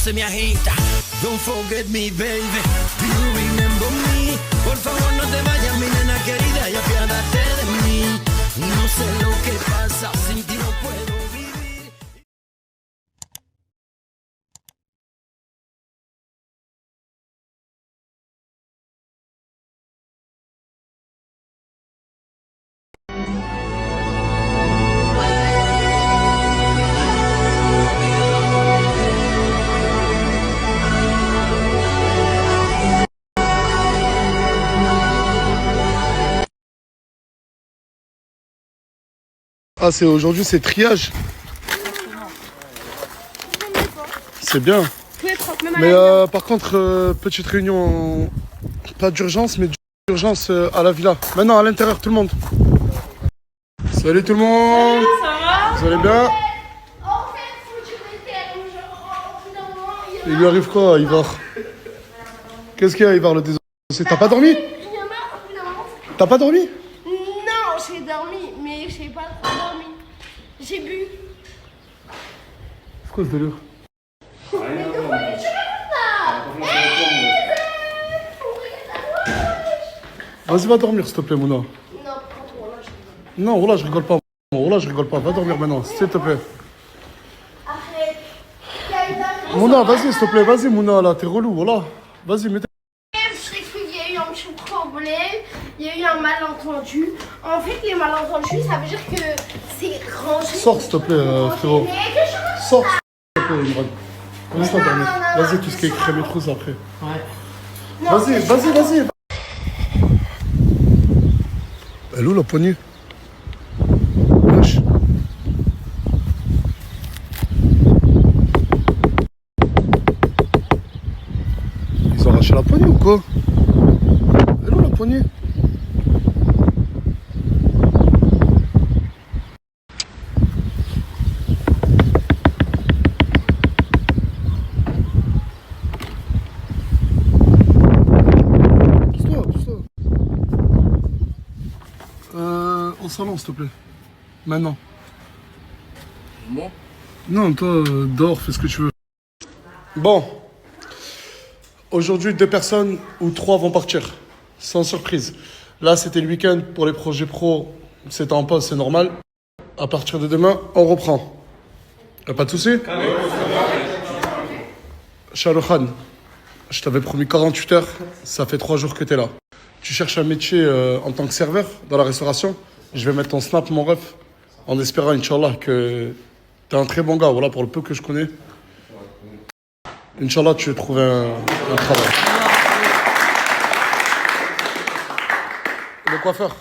se me agita. Don't forget me, baby. Do you remember me? Por favor, no te vayas, mi nena querida, y apiádate de mí. No sé lo que pasa, sin ti no puedo vivir. Ah, c'est aujourd'hui, c'est triage. C'est bien. Mais par contre, petite réunion, pas d'urgence, mais d'urgence à la villa. Maintenant, à l'intérieur, tout le monde. Salut tout le monde. Ça va? Vous allez bien? Il lui arrive quoi, Ivar? Qu'est-ce qu'il y a, Ivar, le désordre? T'as pas dormi? T'as pas dormi? Non, j'ai dormi, mais j'ai pas trop dormi. J'ai bu. C'est quoi ce délire? Vas-y, va dormir, s'il te plaît, Mouna. Non, prends-toi, là, Non, voilà, je rigole pas. Voilà, je rigole pas. Va dormir maintenant, s'il te plaît. arrête. Mouna, vas-y, s'il te plaît, vas-y, Mouna, là, t'es relou, voilà. Vas-y, mets Je sais qu'il y a eu un petit problème, il y a eu un malentendu. En fait, les malentendus, ça veut dire que c'est rangé. Sors, s'il te plaît, frérot. Mais que je... Sors, s'il te plaît, Imran. Laisse-moi Non, dormir. non, non, Vas-y, non, tout ce qui est c'est crème et pas tout, c'est après. Non, Vas-y, c'est vas-y, pas- vas-y. Elle est où la poignée? Wesh. Ils ont arraché la poignée ou quoi? Elle est où la poignée? Pousse-toi, pousse-toi. Au salon, s'il te plaît. Maintenant. Bon. Non, toi, dehors, fais ce que tu veux. Bon. Aujourd'hui, 2 personnes ou 3 vont partir. Sans surprise. Là, c'était le week-end pour les projets pro. C'était en pause, c'est normal. À partir de demain, on reprend. Y'a pas de souci? Shahrukh Khan, je t'avais promis 48 heures. Ça fait 3 jours que t'es là. Tu cherches un métier en tant que serveur dans la restauration? Je vais mettre ton snap, mon ref, en espérant, Inch'Allah, que t'es un très bon gars. Voilà, pour le peu que je connais. Inch'Allah, tu vas trouver un travail. Le coiffeur,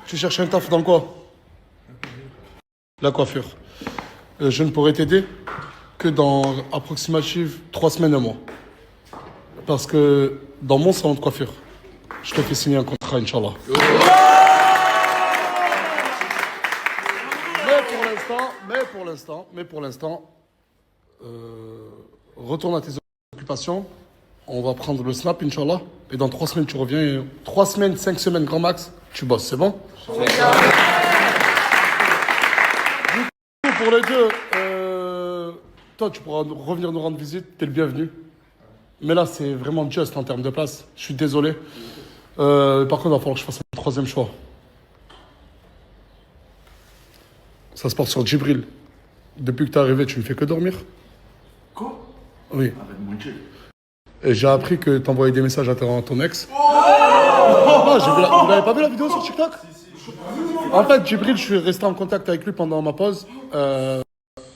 tu cherches un taf dans quoi? La coiffure. Je ne pourrai t'aider que dans approximative 3 semaines, un mois. Parce que dans mon salon de coiffure, je te fais signer un contrat, Inch'Allah. Mais pour l'instant, retourne à tes occupations. On va prendre le snap, Inch'Allah. Et dans 3 semaines, tu reviens. Et 3 semaines, 5 semaines, grand max, tu bosses, c'est bon? Du coup, pour les deux, toi, tu pourras revenir nous rendre visite. T'es le bienvenu. Mais là, c'est vraiment juste en termes de place. Je suis désolé. Par contre, il va falloir que je fasse un 3e choix. Ça se porte sur Djibril. Depuis que t'es arrivé, tu ne fais que dormir? Quoi? Oui. Avec mon chill. Et j'ai appris que t'envoyais des messages à ton ex. Ah, vous l'avez pas vu la vidéo sur TikTok? En fait, Djibril, je suis resté en contact avec lui pendant ma pause.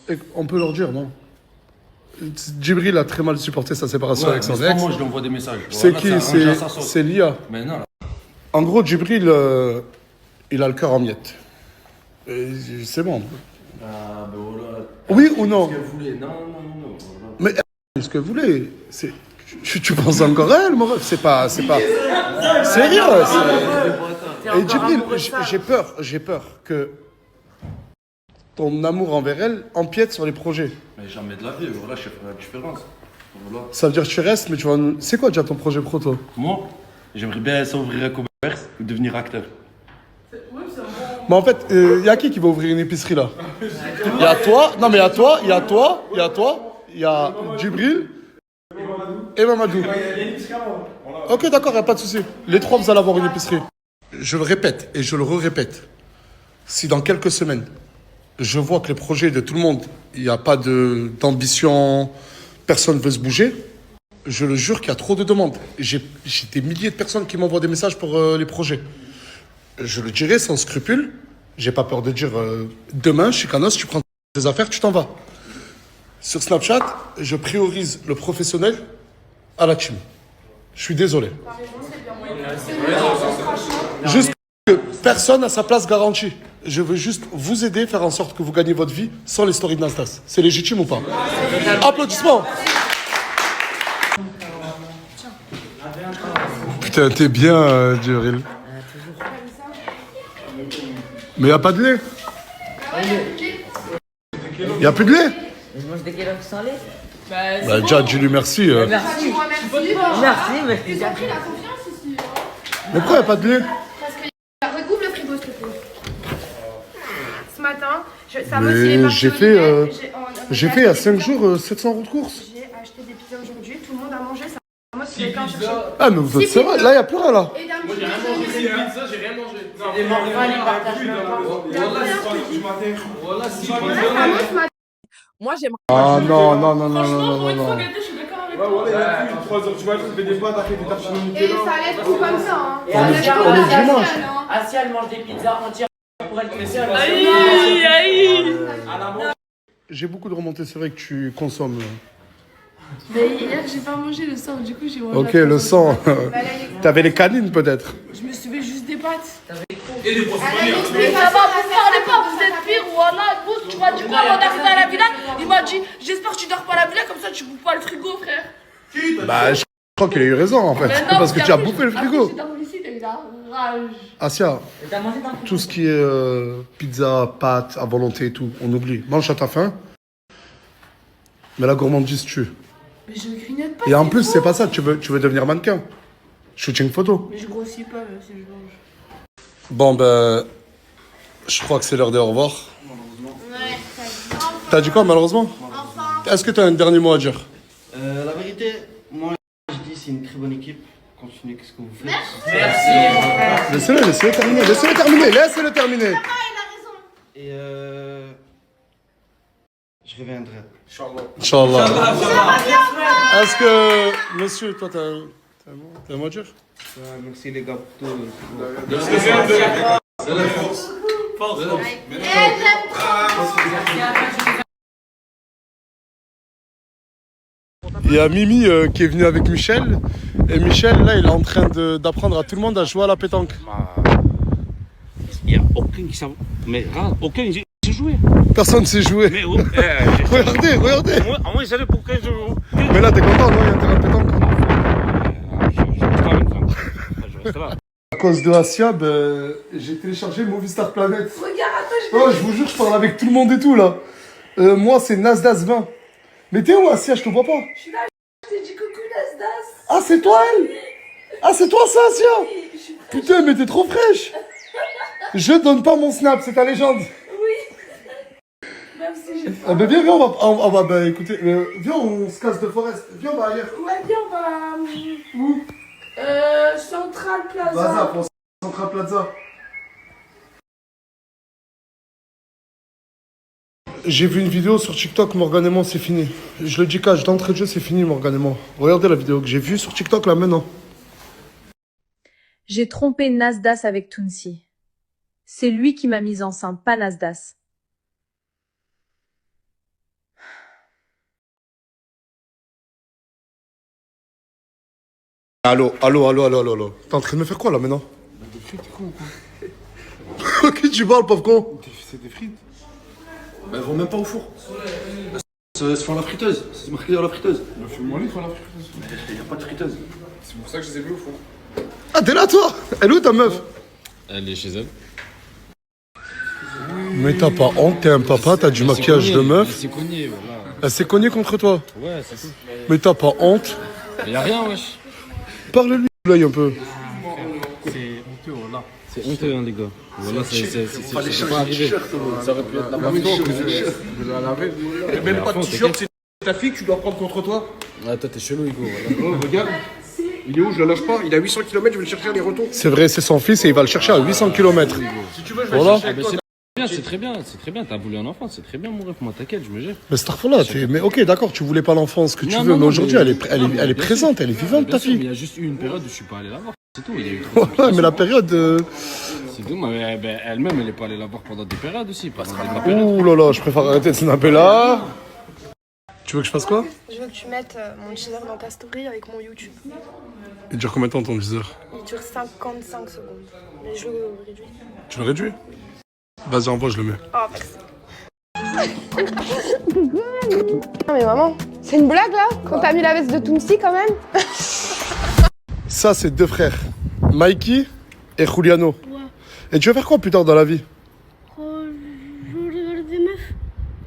Et on peut leur dire, non? Djibril a très mal supporté sa séparation avec son ex. Moi, je lui envoie des messages. C'est Voilà, qui? ça arrange à sa sauce. C'est Lia. Mais non, là. En gros, Djibril, il a le cœur en miettes. Et c'est bon. Ah, ben voilà. Oui ou non? Ce qu'elle voulait. Non, voilà. Mais ce que vous voulez, c'est... Tu penses encore à elle, mon ref? C'est pas... Sérieux. Et Djibril, j'ai peur que ton amour envers elle empiète sur les projets. Mais jamais de la vie, voilà, je fais la différence. Voilà. Ça veut dire que tu restes, mais tu vas... C'est quoi déjà ton projet pro, toi? Moi, j'aimerais bien s'ouvrir un commerce ou devenir acteur. Mais en fait, y a qui va ouvrir une épicerie, là? Il y a toi, non mais il y a toi, il y a Djibril, et Mamadou. Ok, d'accord, y a pas de souci. Les trois, vous allez avoir une épicerie. Je le répète et je le répète. Si dans quelques semaines, je vois que les projets de tout le monde, il n'y a pas d'ambition, personne ne veut se bouger, je le jure qu'il y a trop de demandes. J'ai des milliers de personnes qui m'envoient des messages pour les projets. Je le dirai sans scrupule. J'ai pas peur de dire demain, Chicanos, tu prends tes affaires, tu t'en vas. Sur Snapchat, je priorise le professionnel à la team. Je suis désolé. Juste que personne n'a sa place garantie. Je veux juste vous aider, faire en sorte que vous gagnez votre vie sans les stories de Nastas. C'est légitime ou pas? Applaudissements. Putain, t'es bien, Djibril. Mais y a pas de lait. Y a plus de lait. Je mange des kélogs sans lait. Bah, déjà, dis-lui merci. Merci. Merci, mais je Ils ont pris la confiance ici. Mais pourquoi y a pas de lait? Parce que recouvre le frigo, s'il te plaît. Ce matin, ça Mais j'ai fait il y a 5 jours 700 euros de course. J'ai acheté des pizzas aujourd'hui, tout le monde a mangé ça. Moi, c'est quelqu'un chercher. Ah, mais vous êtes sérieux? Là, y a plus rien, là. Et d'un coup, J'ai rien mangé. Pizza, j'ai rien mangé. des morphins, ils partagent même pas. Voilà, si. Moi, j'aimerais. Ah, non, non, non, non, non, Franchement, non, pour une non, fois, non. Gaëtan, je suis d'accord avec Ouais, toi. voilà, il y a 3 heures, tu vois, tu fais des pâtes, après des tartines au Et Nutella. ça allait être tout comme ça. Hein. Et Ça allait Asia, être comme on est ça, dimanche. hein. Asia, elle mange des pizzas entières pour elle toute seule. Aïe, aïe. J'ai beaucoup de remontées, c'est vrai que tu consommes. Mais hier, j'ai pas mangé le sang, du coup, j'ai mangé. Ok, le sang. T'avais les canines, peut-être. Je me suis fait juste des pâtes. Et des poissons panées. Mais ça va, vous parlez pas, vous êtes pire, voilà. Vous, tu m'as dit quoi avant d'arriver à la villa? Il m'a dit, j'espère que tu dors pas à la villa, comme ça tu bouffes pas le frigo, frère. Bah, je crois qu'il a eu raison, en fait. Mais non, Parce que tu as après, bouffé le après, frigo. j'ai dormi ici, t'as eu la rage. Asia, Et t'as mangé dans le frigo. tout ce qui est pizza, pâtes, à volonté et tout, on oublie. Mange à ta faim. Mais la gourmandise tue. Mais je grignote pas. Et en c'est plus, faux. c'est pas ça, tu veux devenir mannequin. Shooting photo. Mais je grossis pas, même si je mange. Bon, ben, je crois que c'est l'heure de au revoir. Ouais, ça y est. T'as dit quoi, malheureusement? Enfin. Est-ce que t'as un dernier mot à dire? La vérité, moi, je dis c'est une très bonne équipe. Continuez, qu'est-ce que vous faites? Laissez-le terminer, laissez-le terminer, laissez-le terminer. Papa, il a raison. Et je reviendrai. Inch'Allah. Est-ce que, monsieur, toi, t'as un mot à dire? Merci les gars pour tout. Il y a Mimi qui est venue avec Michel. Et Michel, là, il est en train d'apprendre à tout le monde à jouer à la pétanque. Il n'y a aucun qui savait. Mais regarde, aucun qui sait jouer. Personne ne sait jouer. Mais Regardez, regardez. au moins, ça pour que je joue. Mais là, t'es content, non? Il y a un terrain de pétanque. Je reste pas avec ça. Je reste là. À cause de Asia, ben, j'ai téléchargé Movistar Planet. Regarde, Oh, je vous jure, je parle avec tout le monde et tout, là. Moi, c'est Nasdaq 20. Mais t'es où, Asia? Je te vois pas. je suis là, je t'ai dit coucou, Nasdas. Ah, c'est toi, elle? Ah, c'est toi, ça, Asia? Putain, mais t'es trop fraîche. Je donne pas mon snap, c'est ta légende. Même si j'ai Ah, ben, viens, on va, ben, écoutez, viens, on se casse de Forest. Viens, on va ailleurs. Ouais, bien, on va. Où? Central Plaza, Plaza. pour Central Plaza. J'ai vu une vidéo sur TikTok, Morgan et moi, c'est fini. Je le dis cash, d'entrée de jeu, c'est fini, Morgan et moi. Regardez la vidéo que j'ai vue sur TikTok, là, maintenant. J'ai trompé Nasdas avec Tounsi. C'est lui qui m'a mise enceinte, pas Nasdas. Allô. T'es en train de me faire quoi, là, maintenant? Des frites, con, quoi. Ok, tu parles, pauvre con. C'est des frites. Bah, elles vont même pas au four. Ça se fait à la friteuse. C'est marqué dans la friteuse. Il a fait moins litre à la friteuse. Il n'y a pas de friteuse. C'est pour ça que je les ai vus au fond. Ah, t'es là, toi? Elle est où, ta meuf? Elle est chez elle. Mais t'as pas honte, t'es un papa, t'as du maquillage de meuf. C'est cogné, voilà. Elle s'est cognée contre toi. Ouais, c'est tout. Mais t'as pas honte? Y'a rien, wesh. Parle-lui, l'œil un peu. C'est honteux, voilà. C'est honteux, hein, les gars. Voilà, c'est pas arrivé. Ça aurait pu être la Je l'ai lavé. Même pas de t-shirt, Ta fille, tu dois prendre contre toi. Ah, toi, t'es chelou, Hugo. Oh, regarde. Il est où? Je le lâche pas. Il est à 800 km, je vais le chercher aller-retour. C'est vrai, c'est son fils et il va le chercher à 800 km. Si tu veux, je vais Voilà. le chercher avec toi. C'est très bien. T'as voulu un enfant, c'est très bien, mon ref. Moi, t'inquiète, je me gère. Mais Starfall, mais ok, d'accord, tu voulais pas l'enfant, ce que tu Non, veux, non, mais aujourd'hui, mais- elle est présente, elle est vivante, ta Bien sûr, mais il fille. y a juste eu une période où je suis pas allé la voir. C'est tout. Il y a eu Ouais, mais la période. C'est tout, mais elle-même, elle est pas allée la voir pendant des périodes aussi. Pendant des périodes. Ouh là là, je préfère arrêter de snapper là. Tu veux que je fasse quoi? Je veux que tu mettes mon teaser dans ta story avec mon YouTube. Il dure combien de temps ton teaser? Il dure 55 secondes. Mais je le réduis. Tu le réduis? Vas-y, envoie, je le mets. Oh, merci. Non mais maman, c'est une blague là? Quand t'as mis la veste de Toomsi quand même? Ça, c'est deux frères, Mikey et Juliano. Ouais. Et tu veux faire quoi plus tard dans la vie? Je veux regarder des meufs.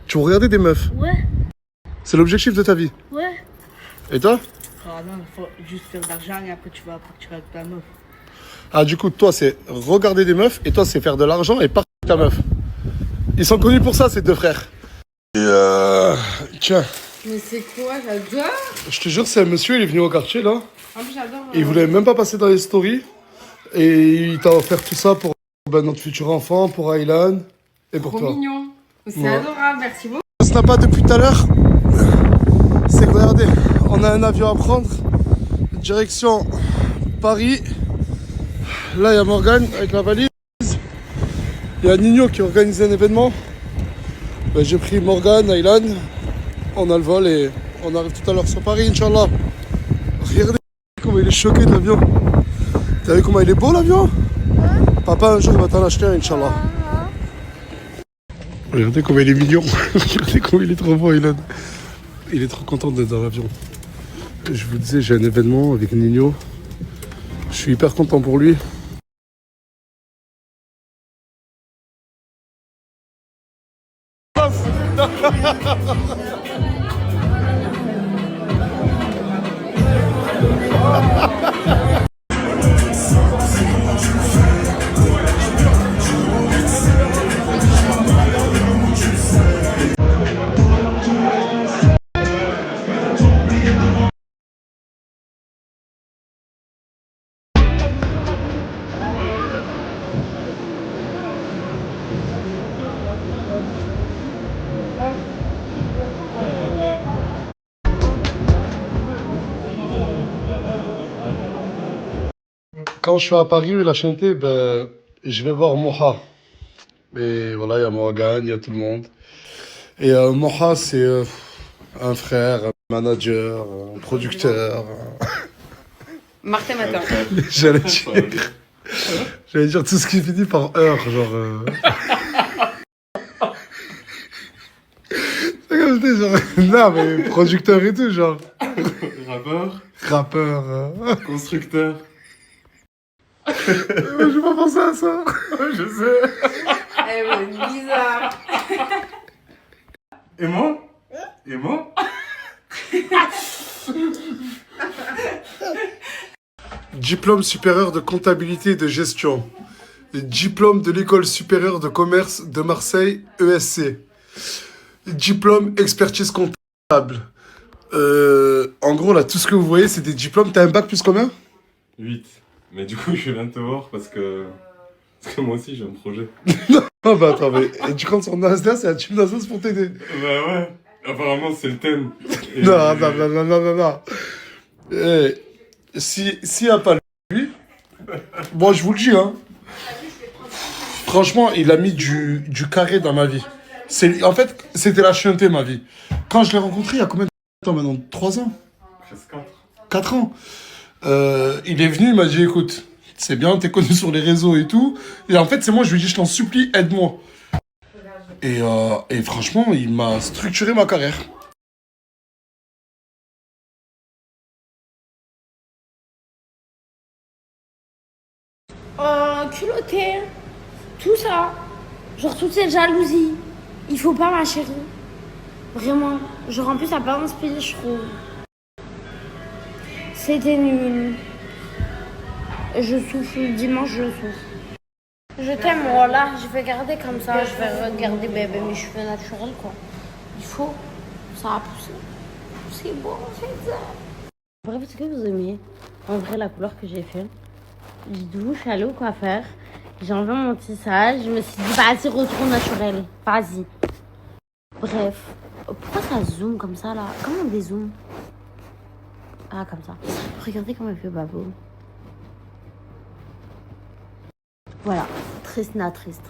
Tu veux regarder des meufs? Ouais, C'est l'objectif de ta vie. ouais. Et toi? Ah non, il faut juste faire de l'argent et après tu vas partir avec ta meuf. Ah, du coup, toi, c'est regarder des meufs et toi, c'est faire de l'argent et partir avec ta meuf. Ils sont connus pour ça, ces deux frères. Et tiens, Mais c'est quoi, j'adore. je te jure, c'est un monsieur, il est venu au quartier là. En plus, j'adore. Il voulait même pas passer dans les stories. Et il t'a offert tout ça pour notre futur enfant, pour Aylan et pour Trop toi. mignon. C'est Ouais. adorable, merci beaucoup. Ce n'a pas depuis tout à l'heure. C'est que regardez, on a un avion à prendre. Direction Paris. Là, il y a Morgane avec la valise. Il y a Nino qui organise un événement. Ben, j'ai pris Morgane, Aylan. On a le vol et on arrive tout à l'heure sur Paris, Inch'Allah. Regardez comment il est choqué de l'avion. T'as vu comment il est beau l'avion? Papa, un jour, il va t'en acheter un, Inch'Allah. Regardez comment il est mignon. Regardez comment il est trop beau, Aylan. Il est trop content d'être dans l'avion. Je vous disais, j'ai un événement avec Nino. Je suis hyper content pour lui. Quand je suis à Paris, la chanter, ben, je vais voir Moha. Et voilà, il y a Morgan, il y a tout le monde. Et Moha, c'est un frère, un manager, un producteur. Martin Matin. J'allais dire tout ce qui finit par heure, genre. C'est comme si, genre. Non, mais producteur et tout, genre. Rappeur. Constructeur. Je vais pas penser à ça. Je sais. Eh, bizarre. Et moi? Et moi? Diplôme supérieur de comptabilité et de gestion. Diplôme de l'école supérieure de commerce de Marseille, ESC. Diplôme expertise comptable. En gros, là, tout ce que vous voyez, c'est des diplômes. T'as un bac plus combien? 8. Mais du coup, je viens de te voir parce que moi aussi, j'ai un projet. Oh bah attends, mais et tu comptes sur Nasdaq, c'est un type d'Asos pour t'aider. Bah ouais. Apparemment, c'est le thème. Et- Non. S'il n'y a pas lui, moi je vous le dis, hein. Franchement, il a mis du carré dans ma vie. En fait, c'était la chienté, ma vie. Quand je l'ai rencontré, il y a combien de temps maintenant? 3 ans? Presque 4. 4 ans. Il est venu, il m'a dit, écoute, c'est bien, t'es connu sur les réseaux et tout. Et en fait, c'est moi, je lui ai dit, je t'en supplie, aide-moi. Et franchement, il m'a structuré ma carrière. Culotté, tout ça, genre toute cette jalousie, il faut pas ma chérie. Vraiment, genre en plus ça n'a pas inspiré, je trouve. C'était nul. Je souffle, dimanche je souffle. Je t'aime, voilà, je vais garder comme ça, je vais regarder bébé mes cheveux naturels quoi. Il faut, ça a poussé. C'est beau en fait ça. Bref, est-ce que vous aimez en vrai la couleur que j'ai fait? Du coup, je suis allée au coiffeur. J'ai enlevé mon tissage. Je me suis dit, vas-y, retourne naturel. Vas-y. Bref. Pourquoi ça zoome comme ça là? Comment on dézoome? Ah, comme ça. Regardez comment il fait Babo. Voilà. Triste, triste.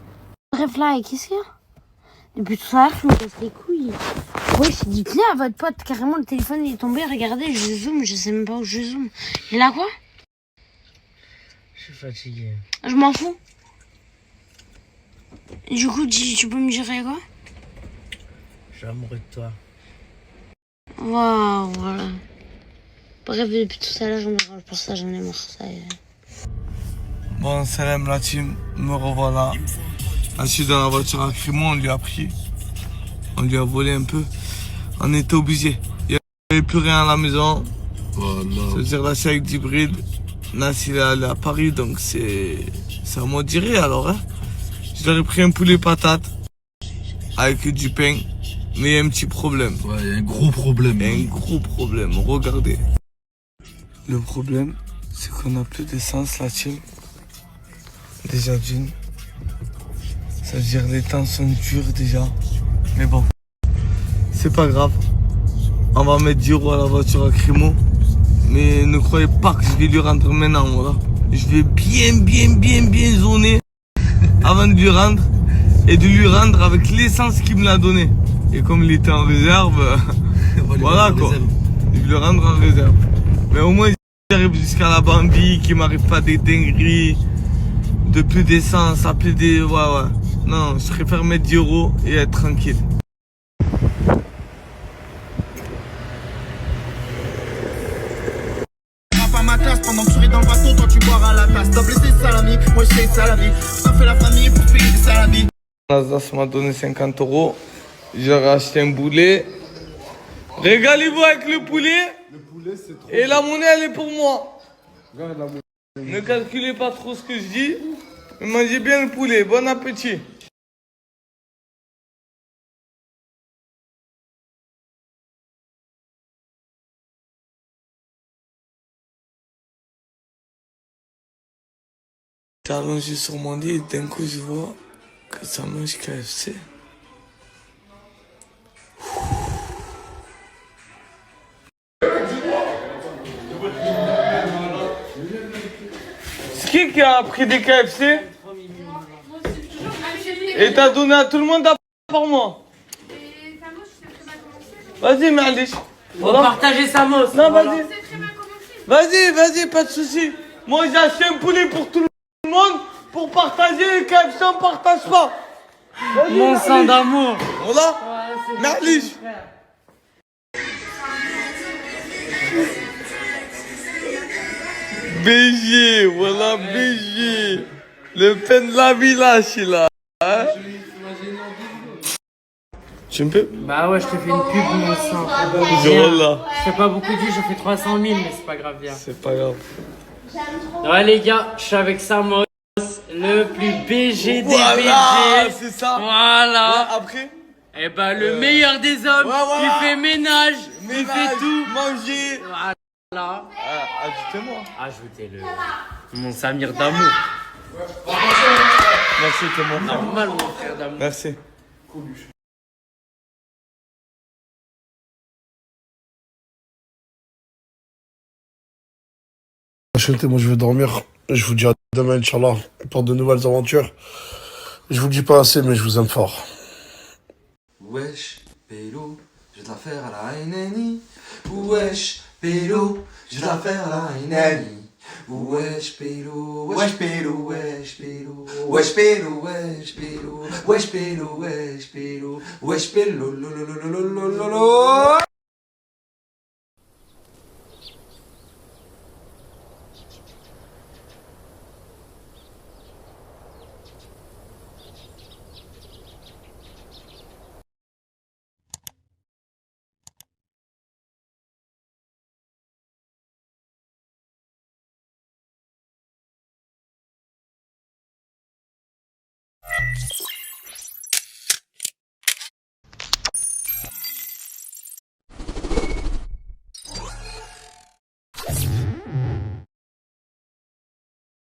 Bref, là, qu'est-ce qu'il y a? Depuis tout à l'heure, je me casse les couilles. Wesh, dites-le à votre pote. Carrément, le téléphone il est tombé. Regardez, je zoome. Je sais même pas où je zoome. Il a quoi? Je suis fatigué. Je m'en fous. Du coup, tu peux me dire quoi? Je suis amoureux de toi. Waouh, voilà. Bref, depuis tout à l'heure, je me râle pour ça, j'en ai marre. Ça y est. Bon, salam la team, me revoilà. Assis dans la voiture avec Raymond, on lui a pris. On lui a volé un peu. On était obligé. Il n'y avait plus rien à la maison. C'est-à-dire la avec d'hybride. Nas il est allé à Paris, donc c'est à moi de dire alors. Hein. Je leur ai pris un poulet patate avec du pain. Mais il y a un petit problème. Ouais, il y a un gros problème. Il y a un gros problème, regardez. Le problème, c'est qu'on n'a plus d'essence, la team. Déjà d'une. Ça veut dire les temps sont durs déjà. Mais bon, c'est pas grave. On va mettre 10 € à la voiture à Crimo. Mais ne croyez pas que je vais lui rendre maintenant, voilà. Je vais bien zoner avant de lui rendre. Et de lui rendre avec l'essence qu'il me l'a donné. Et comme il était en réserve, voilà quoi. Je vais le rendre en réserve. Mais au moins, j'arrive jusqu'à la Bambi, qu'il m'arrive pas des dingueries, de plus d'essence, à plus des... Ouais. Non, je préfère mettre 10 € et être tranquille. Pas ma tasse pendant que je serai dans le bateau, toi tu boiras la tasse. T'as blessé salami, moi je sais salami. Ça fait la famille pour payer des salamis. Alsace m'a donné 50 €. J'ai acheté un boulet. Régalez-vous avec le poulet. Le poulet, c'est trop. Et la monnaie, elle est pour moi. Regarde la monnaie. Ne calculez pas trop ce que je dis. Mais mangez bien le poulet. Bon appétit. J'étais allongé sur mon lit et d'un coup je vois que ça mange KFC. C'est qui a pris des KFC? Et t'as donné à tout le monde à part moi? Vas-y, Malish. Faut partager Samos. Non, vas-y. Vas-y, pas de soucis. Moi, j'ai acheté un poulet pour tout le monde. Pour partager, les KFC, on partage pas. Mon sang d'amour. Voilà. Malish. BG, voilà BG. Le pen de la village, là. Hein? Tu me peux? Bah ouais, je te fais une pub, mon sang. Voilà. Je fais pas beaucoup de vues, je fais 300 000, mais c'est pas grave, viens. C'est pas grave. Ouais, les gars, je suis avec Samos, le plus BG des Voilà, BG. c'est ça. Voilà. Ouais, après? Et bah, le meilleur des hommes, voilà. qui fait ménage, qui fait tout. Manger. Voilà. Ajoutez-moi. Ajoutez-le. Mon Samir d'amour. Merci, t'es mon frère. Normal, mon frère d'amour. Merci. Moi je vais dormir. Je vous dis à demain, Inch'Allah, pour de nouvelles aventures. Je vous le dis pas assez, mais je vous aime fort. Wesh, pélo, je vais te la faire à la Hainani. Wesh, pélo, je vais te la faire à la Hainani. Wesh, pélo, wesh, pélo, wesh, pélo, wesh, pélo, wesh, pélo, wesh, pélo, wesh, pélo, wesh, pélo, lo, lo, lo, lo, lo, lo, lo.